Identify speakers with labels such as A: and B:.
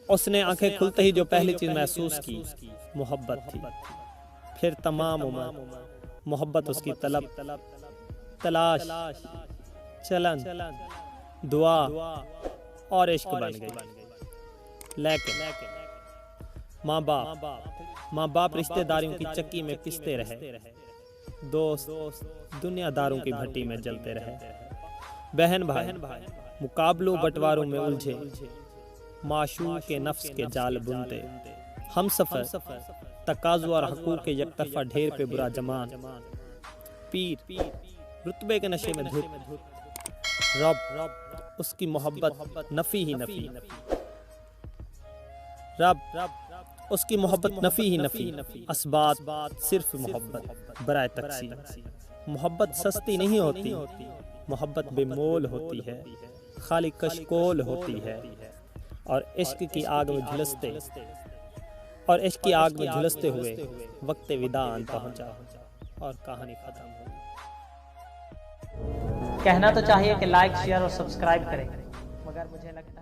A: उसने आंखें खुलते ही जो पहली चीज महसूस की मोहब्बत थी। फिर तमाम उम्र मोहब्बत उसकी तलब, तलाश, चलन, दुआ और इश्क बन गई। लेकिन माँ बाप रिश्तेदारियों की चक्की में पिसते रहे, दोस्त दुनियादारों की भट्टी में जलते रहे, बहन भाई मुकाबलों बंटवारों में उलझे, माशूक के नफ्स के जाल बुनते, हम सफर तकाज़ो और हकूक़ के यकतरफा ढेर पे बुरा जमान, पीर रुतबे के नशे में धुत, रब उसकी मोहब्बत नफ़ी ही नफ़ी, रब उसकी मोहब्बत नफ़ी ही नफ़ी, असबात सिर्फ मोहब्बत बराए तकसीम। मोहब्बत सस्ती नहीं होती, मोहब्बत बेमोल होती है, खाली कशकोल होती है। और इश्क की आग में झुलसते हुए वक्त विदा आन पहुंचा और कहानी खत्म हो गई।
B: कहना तो चाहिए कि लाइक शेयर और सब्सक्राइब करें, मगर मुझे लगता है